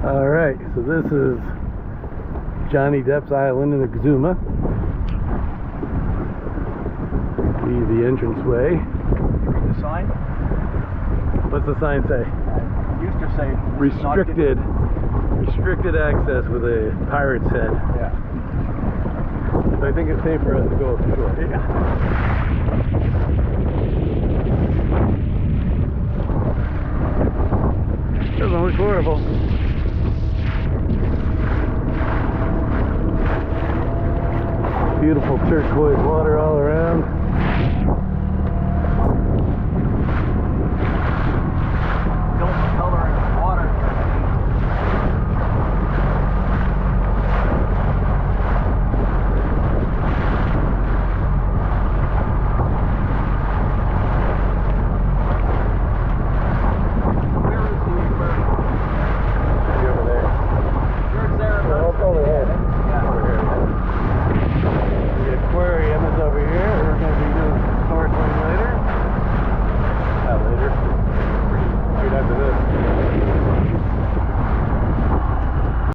Alright, so this is Johnny Depp's island in Exuma. The entranceway. You read the sign? What's the sign say? It used to say restricted access with a pirate's head. Yeah. So I think it's safe for us to go ashore. Yeah. Doesn't look horrible. Beautiful turquoise water all around.